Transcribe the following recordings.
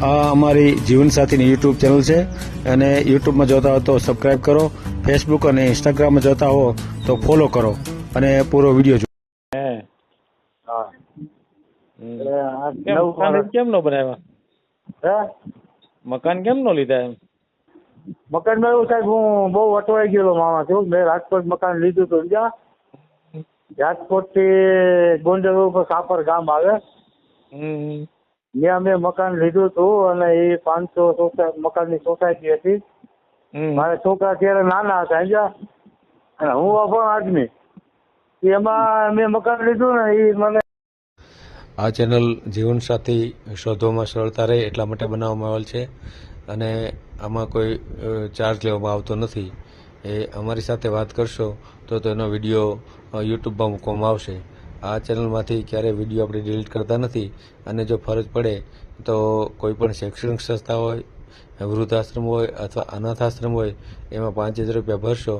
આ અમારી જીવનસાથીની YouTube channel છે અને યુટ્યુબમાં જોતા હો તો સબસ્ક્રાઇબ કરો, ફેસબુક અને ઇન્સ્ટાગ્રામમાં જોતા હો તો ફોલો કરો અને પૂરો વિડીયો જુઓ. હા. મકાન કેમ નો બનાવ્યા? મકાન કેમ નો લીધા એમ? મકાનમાં એવું સાહેબ, હું બહુ અટવાઈ ગયેલો માણસ છું. મેં રાજકોટ મકાન લીધું હતું સમજ્યા. રાજકોટ થી ગોંડલ ઉપર સાપર ગામ આવે, ત્યાં મેં મકાન લીધું હતું અને એ 500 મકાનની સોસાયટી હતી. મારા છોકરા ત્યારે નાના હતા સમજ્યા, અને હું પણ આદમી. એમાં મેં મકાન લીધું ને એ મને. આ ચેનલ જીવનસાથી શોધવામાં સરળતા રહે એટલા માટે બનાવવામાં આવેલ છે અને આમાં કોઈ ચાર્જ લેવામાં આવતો નથી. એ અમારી સાથે વાત કરશો તો તેનો વિડીયો યુટ્યુબમાં મૂકવામાં આવશે. આ ચેનલમાંથી ક્યારેય વિડીયો આપણે ડિલીટ કરતા નથી અને જો ફરજ પડે તો કોઈ પણ શૈક્ષણિક સંસ્થા હોય, વૃદ્ધાશ્રમ હોય અથવા અનાથાશ્રમ હોય એમાં 5000 રૂપિયા ભરશો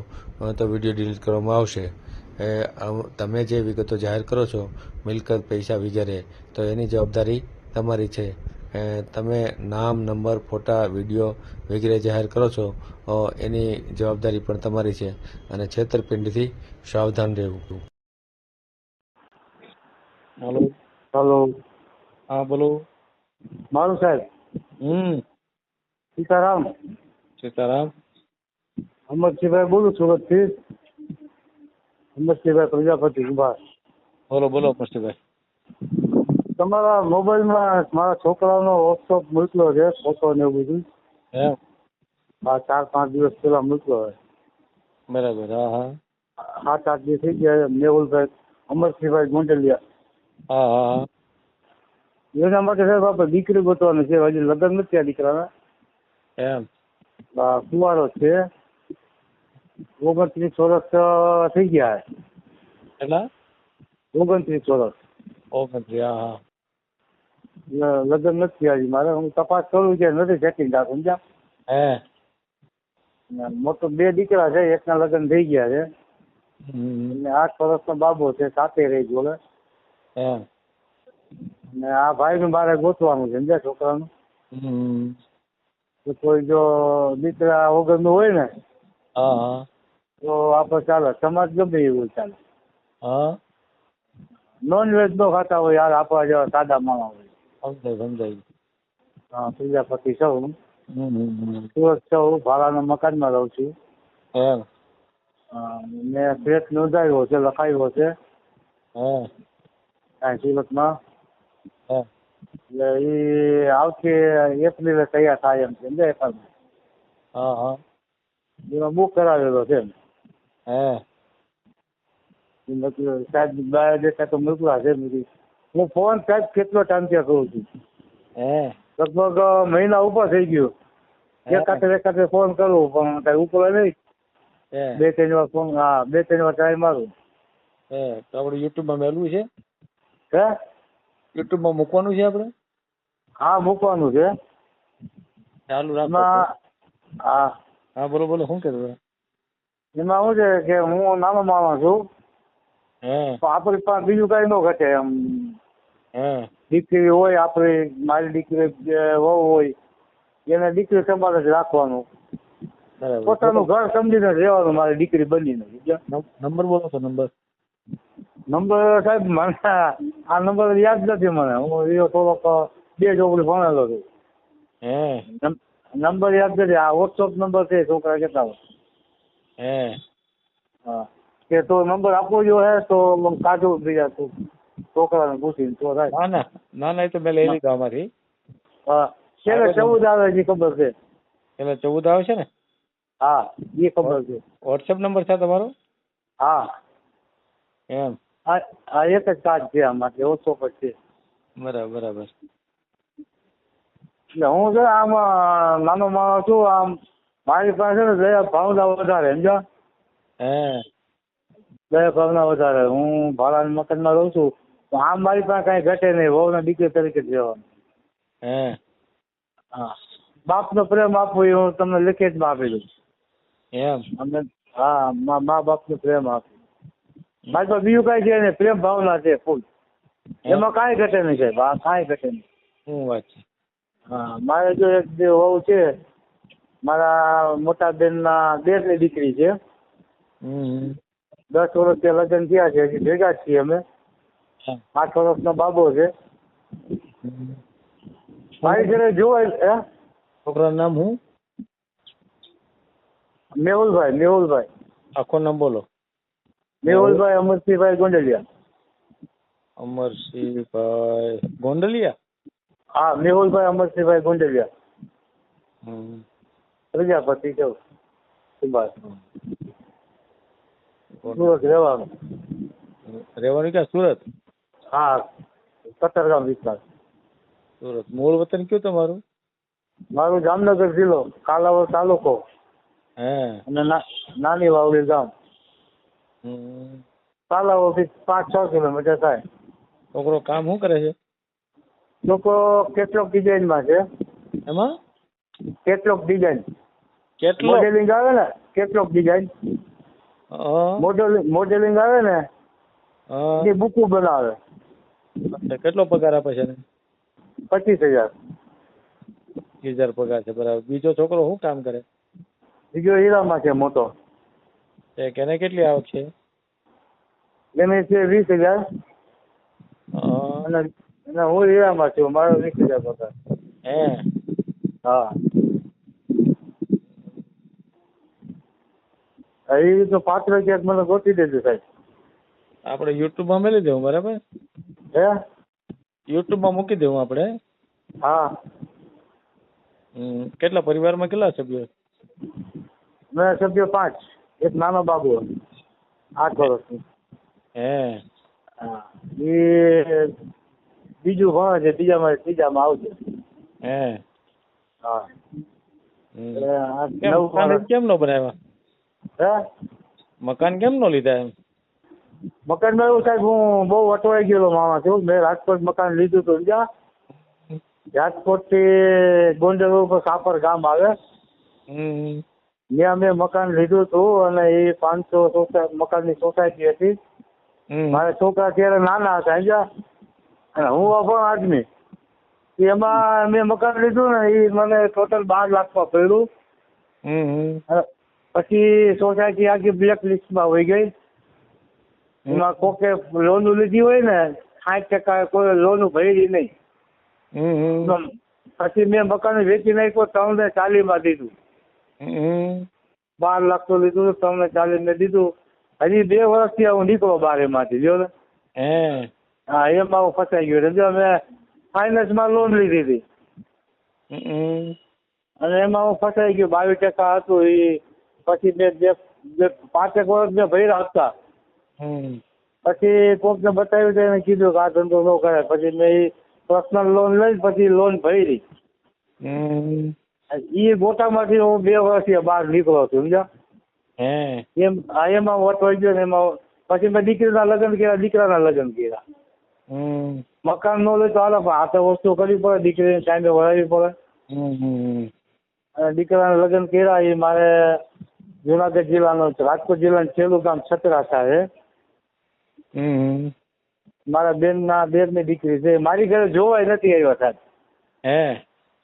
તો વિડીયો ડિલીટ કરવામાં આવશે. તમે જે વિગતો જાહેર કરો છો, મિલકત, પૈસા વગેરે, તો એની જવાબદારી તમારી છે. તમે નામ, નંબર, ફોટા, વિડીયો વગેરે જાહેર કરો છો એની જવાબદારી પણ તમારી છે અને છેતરપિંડીથી સાવધાન રહેવું. હલો. હલો. હા બોલો. મારું સાહેબ સીતારામ. સીતારામ. અમરસિંહભાઈ બોલું સુરત થી. અમરસિંહભાઈ પ્રજાપતિ ઉભા. બોલો બોલો મસ્તીભાઈ. તમારા મોબાઈલમાં મારા છોકરાનો વોટ્સઅપ મોકલ્યો છે, ફોટો ને એવું બધું. એમ? હા, 4-5 દિવસ પહેલા મોકલ્યો હોય. બરાબર. હા હા 7-8 દિવસ થઈ ગયા. મેહુલભાઈ અમરસિંહભાઈ ગોંડલિયા. હા હા હા. એના માટે સાહેબ આપણે દીકરી ગોતવાની છે. હજી લગ્ન નથી થયા દીકરાના. એમ? કુંવારો છે. 29 વર્ષ થઈ ગયા. કેટલા? 29 વર્ષ. 29. હા હા. લગ્ન નથી થયા હજી મારે. હું તપાસ કરું છે, નથી સેટિંગ થતું સમજ્યા. હે? મોટો 2 દીકરા છે, એકના લગ્ન થઈ ગયા છે અને 8 વર્ષનો બાબો છે, સાથે રહી જોડે. એમ? અને આ ભાઈનું મારે ગોતવાનું છે સમજ્યા, છોકરાનું. તો કોઈ જો દીકરા વગરનું હોય ને હા હા. તો આપણે ચાલે, સમાજ ગમે એવું ચાલે. હા. નોનવેજ નો ખાતા હોય યાર, આપણા જેવા સાદા માણસ હોય. સમજાય. હા, પ્રજાપતિ સૌ. સુરત સૌ ભાડાના મકાનમાં રહું છું. એમ? મેં ફ્લેટ નોંધાવ્યો છે, લખાવ્યો છે સુરતમાં. એટલે એ આવતી એપ્રિલે તૈયાર થાય એમ છે સમજાય. હા હા. એમાં બુક કરાવેલો છે. સાહેબ બાયોડેટા તો મોકલા છે. હું ફોન સાહેબ કેટલો ટાઈમથી કરું છું, લગભગ મહિના ઉપર થઈ ગયો. એકાતે ફોન કરું પણ કઈ ઉપર નહીં. 2-3 વાર ફોન, હા 2-3 વાર ટ્રાય મારું. તો આપણે યુટ્યુબમાં મેળવું છે? હે? યુટ્યુબમાં મૂકવાનું છે આપણે? હા, મૂકવાનું છે. ચાલુ રાખો. હા હા બોલો બોલો. શું કહેતો? એમાં શું છે કે હું નાનો માણસ છું. આપણી પાસે બીજું કઈ ન ઘટે એમ. દીકરી હોય આપણી, મારી દીકરી વહુ હોય, એને દીકરી સંભાળે જ રાખવાનું. પોતાનું ઘર સમજીને રહેવાનું મારી દીકરી બનીને. નંબર બોલો તો. નંબર સાહેબ મને આ નંબર યાદ નથી મને. હું એ થોડોક 2 ચોપડી ભણેલો છું. નંબર યાદ નથી. આ વોટ્સઅપ નંબર છે, છોકરા કહેતા હોય. હા, કે તો નંબર આપવો જોઈએ તો કાઢું બીજા છોકરાને પૂછીને તો થાય. ના એ તો મેં લઈ લીધા અમારી. હા, છેલ્લે 14 આવે છે ખબર છે. એટલે 14 આવે છે ને? હા, એ ખબર છે. વોટ્સએપ નંબર છે તમારો? હા. એમ? આ એક જ કાર્ડ છે આમાં, ઓછો પણ છે. બરાબર. એટલે હું છે આમાં નાનો માણસ છું. આમ મારી પાસે ને દયા ભાવના વધારે સમજ્યા. દયા ભાવના વધારે. હું ભાડાના મકાનમાં રહું છું તો આમ મારી પાસે કઈ ઘટે નહીં. વહુના દીકરી તરીકે જ રહેવાનું. હા, બાપનો પ્રેમ આપવો એ હું તમને લિખિતમાં આપી દઉં. એમ? હા, મા બાપનો પ્રેમ આપો. મારી પાસે બીજું કઈ છે નહીં, પ્રેમ ભાવના છે ફૂલ. એમાં કાંઈ ઘટે નહીં સાહેબ. હા, કાંઈ ઘટે નહીં. શું વાત છે? હા મારે જો એક જે વહુ છે મારા મોટા બેનના દેરની દીકરી છે. હમ 10 વર્ષથી લગ્ન થયા છે, હજી ભેગા જ છીએ અમે. હા. 8 વર્ષનો બાબો છે. હમ. મારી ઘરે જોવાય છોકરાનું નામ હું? મેહુલભાઈ આખો નામ બોલો. મેહુલભાઈ અમરસિંહભાઈ ગોંડલિયા. અમરસિંહભાઈ ગોંડલિયા. હા મેહુલભાઈ અમરસિંહભાઈ ગોંડલિયા. હમ. પ્રજાપતિ કેવું સુભાષ સુરત રહેવાનું. રહેવાનું ક્યાં? સુરત. હા કતારગામ વિસ્તાર. સુરત. મૂળ વતન કયું તમારું? મારું જામનગર જિલ્લો, કાલાવડ તાલુકો હે. અને નાની વાવડી ગામ. હમ. કાલાવડથી 5-6 કિલોમીટર થાય. છોકરો કામ શું કરે છે? લોકો કેટલોક ડિઝાઇનમાં છે. એમાં કેટલોક ડિઝાઇન કેટલો? મોડેલિંગ આવે ને, કેટલોક ડિઝાઇન હા. મોડેલિંગ આવે ને હા. એ બુકો બનાવે. અચ્છા, કેટલો પગાર આપે છે એને? 25,000. 20,000 પગાર છે, બરાબર. બીજો છોકરો શું કામ કરે? બીજો હીરામાં છે મોટો. એને કેટલી આવક છે? એને છે 20,000 હા. અને હું હીરામાં છું, મારો 20,000 પગાર. હે. હા એ રીતનું પાત્ર ક્યાંક મને ગોતી દેજો સાહેબ. આપણે યુટ્યુબમાં મેળવી દેવું, બરાબર? હે યુટ્યુબમાં મૂકી દેવું આપણે. હા કેટલા પરિવારમાં કેટલા સભ્યો? મેં સભ્યો 5. એક નાનો બાબુ 8 વર્ષનો. હે. હા એ બીજું ભણે છે, ત્રીજામાં આવશે. હે. હા એટલે આ કેમ નવું મકાન કેમ ન બનાવ્યા? હે મકાન કેમ ન લીધા એમ? મકાનમાં એવું સાહેબ હું બહુ અટવાઈ ગયેલો માણસ છું. મેં રાજકોટ મકાન લીધું હતું સમજ્યા. રાજકોટ થી ગોંડલ ઉપર સાપર ગામ આવે ત્યાં મેં મકાન લીધું હતું અને એ 500 મકાનની સોસાયટી હતી. મારા છોકરા ત્યારે નાના હતા સમજ્યા અને હું અભણ આદમી. એમાં મેં મકાન લીધું ને એ મને ટોટલ 12 લાખમાં પડ્યું. પછી સોસાયટી આખી બ્લેક લિસ્ટમાં હોઈ ગઈ. એમાં કોકે લોન લીધી હોય ને 60% કોઈ લોન ભરી નહીં. પછી મેં મકાન વેચી નાખ્યો, 340 દીધું. 12 લાખ તો લીધું, 340 મેં દીધું. હજી 2 વર્ષથી હું નીકળો બાર એમાંથી જો ને. હા એમાં હું ફસાઈ ગયો. એટલે મેં ફાઇનાન્સમાં લોન લીધી હતી અને એમાં હું ફસાઈ ગયો. 22% હતું એ. પછી મેં 5 વર્ષ મેં ભર્યા હતા. પછી કોકને બતાવ્યું તો એને કીધું કે આ ધંધો ન કરે. પછી મેં એ પર્સનલ લોન લઈ પછી લોન ભરી. એ ગોટામાંથી હું 2 વર્ષથી બહાર નીકળો છું સમજ્યા. એમાં વટવાઈ ગયો ને એમાં પછી મેં દીકરીના લગ્ન કર્યા, દીકરાના લગ્ન કર્યા. મકાન નો લે તો હાલે પણ આ તો વસ્તુ કરવી પડે, દીકરીને ટાઈમે વળાવવી પડે. અને દીકરાના લગ્ન કર્યા એ મારે જુનાગઢ જિલ્લાનો રાજકોટ જિલ્લાનું છેલ્લું ગામ છત્રાસા છે. મારા બેનની દીકરી છે. મારી ઘરે જોવાય નથી આવ્યા સાહેબ.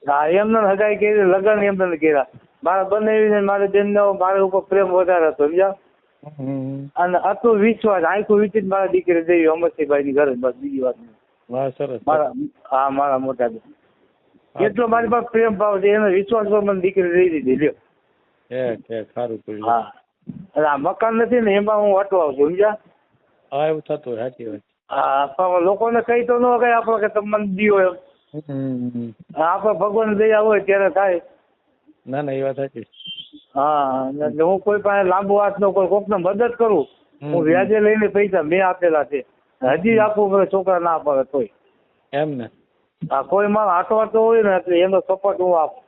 હા એમને હગાઈ કરી, લગ્ન એમને કર્યા. મારા બંને મારી બેનનો મારા ઉપર પ્રેમ વધારે હતો સમજ્યા. અને આટલું વિશ્વાસ આખું વીતીને મારા દીકરી દેવી અમરસિંહભાઈ ની ઘરે. બસ બીજી વાત નહીં. મારા મોટા બેન એટલો મારી પાસે પ્રેમ ભાવ છે, એનો વિશ્વાસ પર મને દીકરી દઈ દીધી લ્યો. હા એટલે આ મકાન નથી ને એમાં હું અટવાઉં છું સમજ્યા. હા એવું થતું સાચી વાત. હા પણ લોકોને કઈ તો ન કઈ આપણે કે તમે મને દીવો એમ. આપણે ભગવાન દયા હોય ત્યારે થાય. ના ના એ વાત સાચી. હા એટલે હું કોઈ પાસે લાંબુ હાથ ન કરું, કોકને મદદ કરું. હું વ્યાજે લઈને પૈસા મેં આપેલા છે, હજી આપવું પડે છોકરા ના પડે તોય. એમ ને. હા કોઈ મારો આટવાતો હોય ને એટલે એનો સપોર્ટ હું આપું.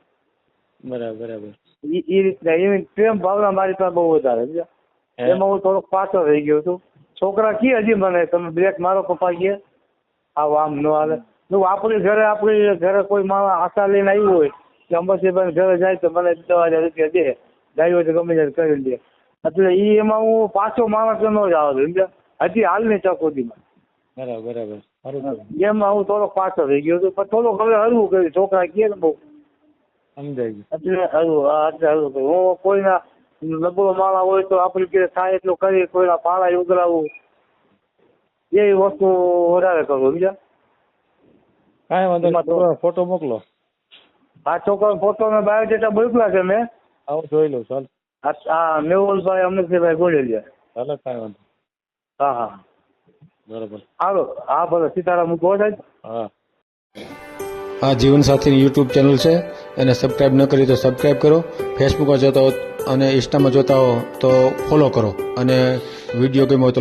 બરાબર. એ રીતના એની પ્રેમ ભાવના મારી પાસે બહુ વધારે છે. એમાં હું થોડોક પાછો રહી ગયો છું. છોકરા કી હજી મને તમે બ્રેક મારો પપ્પા કે આમ ન હાલે. આપણી ઘરે કોઈ માણસ આશા લઈને આવ્યું હોય કે અંબરસિંહભાઈ ઘરે જાય તો મને 10,000 રૂપિયા દે, જાય હોય તો ગમે ત્યારે કરી દે. એટલે એમાં હું પાછો માણસ ન જ આવે સમજ્યા હજી હાલની તક સુધીમાં. બરાબર. સારું થયું. એમાં હું થોડોક પાછો થઈ ગયો હતો પણ થોડોક હવે હરવું કર્યું છોકરા કહે ને બહુ સમજાઈ ગયું. એટલે હરવું હા એટલે હરવું કર્યું હું કોઈના નબળો માળા હોય તો આપણે કે થાય એટલું કરી કોઈના પાળા ઉઘરાવવું એવી વસ્તુ વધારે કરું સમજ્યા કાંઈ વાંધો એમાં તો- નહીં. ફોટો મોકલો. આ છોકરા ફોટો મેં બાયોડેટા મોકલા છે મેં આવું જોઈ લઉં. ચાલ આ મેહુલભાઈ અમૃતભાઈ ગોળેલિયા ચાલો કાંઈ વાંધો. હા હા બરોબર. હાલો હા ભલે સીતારામ મૂકો સાહેબ હા. આ જીવનસાથીની યુટ્યુબ ચેનલ છે એને સબસ્ક્રાઈબ ન કરી તો સબસ્ક્રાઈબ કરો. ફેસબુકમાં જોતા હો અને ઇન્સ્ટામાં જોતા હો તો ફોલો કરો અને વિડીયો ગમ્યો હોય તો